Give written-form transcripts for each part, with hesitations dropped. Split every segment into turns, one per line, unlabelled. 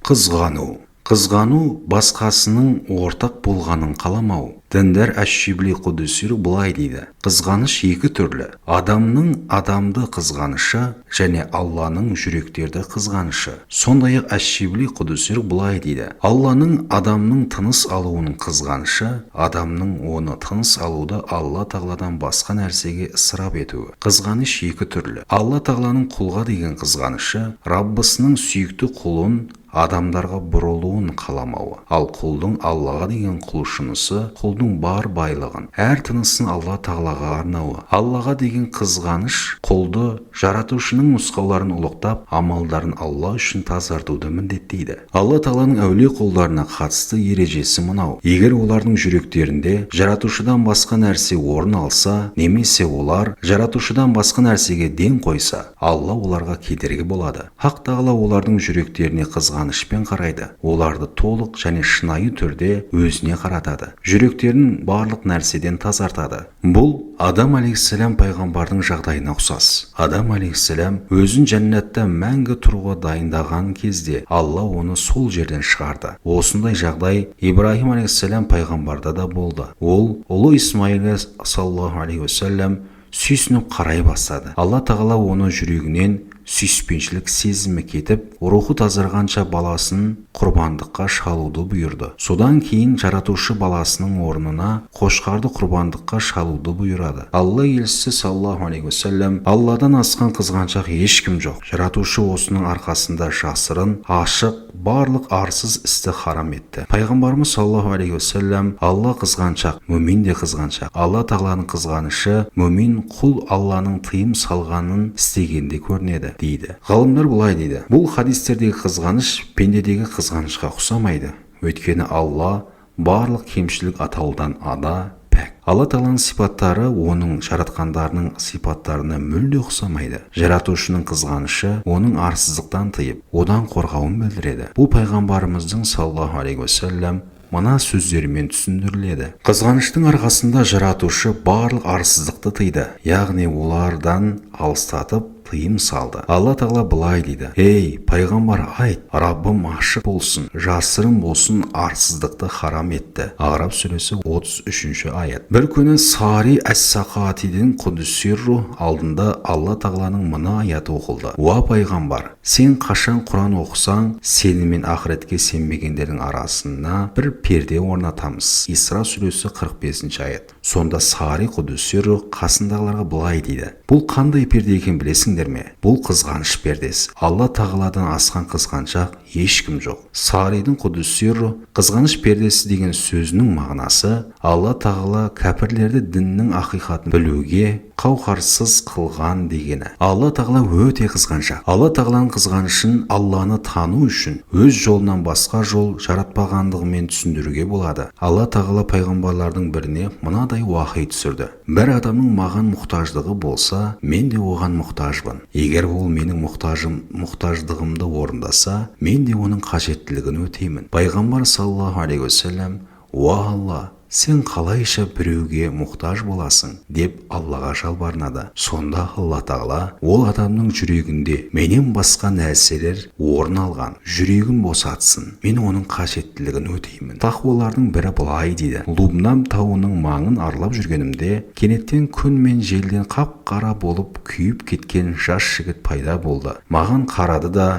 Қызғану басқасының ортақ болғанын қаламау. Діндар Әш-Шибли Құдсир былай дейді: қызғаныш екі түрлі: адамның адамды қызғанышы және Алланың жүректерді қызғанышы. Сондай-ақ Әш-Шибли Құдсир былай дейді: Алланың адамның тыныс алуының қызғанышы, адамның оны тыныс алуды Алла Тағаладан басқа нәрсеге ысырап етуі. Қызғаныш екі түрлі: Алла Тағаланың құлға деген қызғанышы, Раббысының сүйікті құлын адамдарға бұрылуын қаламауы. Ал құлдың Аллаға деген құлшынысы, құлдың бар байлығын, әр тынысын Алла Тағалаға арнауы. Аллаға деген қызғаныш құлды жаратушының нұсқауларын ұлықтап, амалдарын Алла үшін тазартуды міндеттейді. Алла Тағаланың әулие құлдарына қатысты ережесі мынау: егер олардың жүректерінде жаратушыдан басқа нәрсе орын алса, немесе олар жаратушыдан басқа нәрсеге ден қойса, Алла оларға кедергі болады. Хақ Тағала олардың жүректеріне қызғанышпен қарайды, оларды толық және шынайы түрде өзіне қаратады, жүректерін барлық нәрседен тазартады. Бұл Адам алейхиссалам пайғамбардың жағдайына ұқсас. Адам алейхиссалам өзін жәннатта мәңгі тұруға дайындаған кезде Алла оны сол жерден шығарды. Осындай жағдай Ибраһим алейхиссалам пайғамбарда да болды. Ол ұлы Исмаилге саллаллаху алейхи уассалам сүйсініп қарай бастады. Алла Тағала оны жүрегінен сүйіспеншілік сезімі кетіп, рухы тазарғанша баласын құрбандыққа шалуды бұйырды. Содан кейін жаратушы баласының орнына қошқарды құрбандыққа шалуды бұйырады. Алла елшісі саллаллаху алейхи уассалам: Алладан асқан қызғаншақ ешкім жоқ. Жаратушы осының арқасында жасырын, ашық, барлық арсыз істі харам етті. Пайғамбарымыз саллаллаху алейхи уассалам: Алла қызғаншақ, мүмин де қызғаншақ. Алла Тағаланың қызғанышы мүмин құл Алланың тыйым салғанын істегенде көрінеді дейді. Ғалымдар былай дейді: бұл хадистердегі қызғаныш пендедегі қызғанышқа ұқсамайды. Өйткені Алла барлық кемшілік атаудан ада, пәк. Алла Тағаланың сипаттары оның жаратқандарының сипаттарына мүлде ұқсамайды. Жаратушының қызғанышы оның арсыздықтан тыйып, одан қорғауын білдіреді. Бұл пайғамбарымыздың саллаллаху алейхи уассалам мына сөздерімен түсіндіріледі: қызғаныштың арқасында жаратушы барлық арсыздықты тыйды, яғни олардан алыстатып тыйым салды. Алла Тағала былай дейді: ей пайғамбар, айт, Раббым ашық болсын, жасырын болсын, арсыздықты харам етті. Ағраб сүресі 33 аят. Бір күні Сари әс-Сақатиден Құдсирру алдында Алла Тағаланың мына аяты оқылды: уа пайғамбар, сен қашан Құран оқысаң, сені мен ақыретке сенбегендердің арасына бір перде орнатамыз. Исра сүресі 45 аят. Сонда Сари Құдсирру қасындағыларға былай дейді: бұл қандай перде екен білесіңдер ме? Бұл қызғаныш пердесі. Алла Тағаладан асқан қызғаншақ ешкім жоқ. Саридің Құдсирру қызғаныш пердесі деген сөзінің мағынасы Алла Тағала кәпірлерді діннің ақиқатын білуге қауқарсыз қылған дегені. Алла Тағала өте қызғаншақ. Алла Тағаланың қызғанышын Алланы тану үшін өз жолынан басқа жол жаратпағандығымен түсіндіруге болады. Алла Тағала пайғамбарлардың біріне мынадай уахи түсірді: бір адамның маған мұқтаждығы болса, мен де оған мұқтажбын. Егер ол менің мұқтаждығымды орындаса, мен де оның қажеттілігін өтеймін. Пайғамбар саллаллаху алейхи уассалам: уа Алла, сен қалайша біреуге мұқтаж боласың деп Аллаға жалбарынады. Сонда Алла Тағала ол адамның жүрегінде менен басқа нәрселер орын алған жүрегін босатсын, мен оның қажеттілігін өтеймін. Тақуалардың бірі былай дейді: Лубнам тауының маңын аралап жүргенімде кенеттен күн мен желден қап-қара болып күйіп кеткен жас жігіт пайда болды. Маған қарады да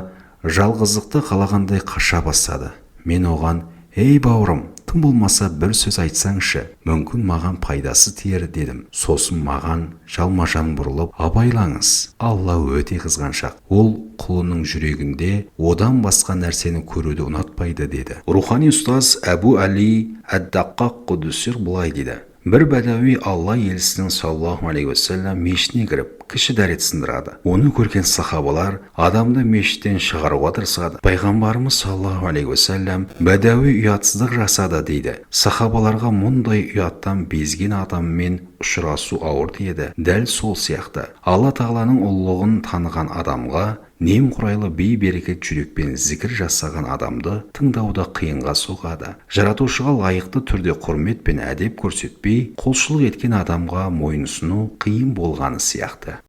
жалғыздықты қалағандай қаша бастады. Мен оған: ей бауырым, тым болмаса бір сөз айтсаңшы, мүмкін маған пайдасы тиер дедім. Сосын маған жалма-жан бұрылып: абайлаңыз, Алла өте қызғаншақ. Ол құлының жүрегінде одан басқа нәрсені көруді ұнатпайды деді. Рухани ұстаз Әбу Али әд-Даққақ Құдсир былай дейді: бір бәдәуи Алла елшісінің саллаллаху алейхи уассалам мешітіне кіріп кіші дәрет сындырады. Оны көрген сахабалар адамды мешіттен шығаруға тырысады. Пайғамбарымыз саллаллаху алейхи уассалам бәдәуи ұятсыздық жасады дейді. Сахабаларға мұндай ұяттан безген адаммен ұшырасу ауыр тиеді. Дәл сол сияқты Алла Тағаланың ұлылығын таныған адамға немқұрайлы бей-берекет жүрекпен зікір жасаған адамды тыңдауда қиынға соғады. Жаратушыға лайықты түрде құрмет пен әдеп көрсетпей, құлшылық еткен адамға мойынсыну қиын болғаны сияқты.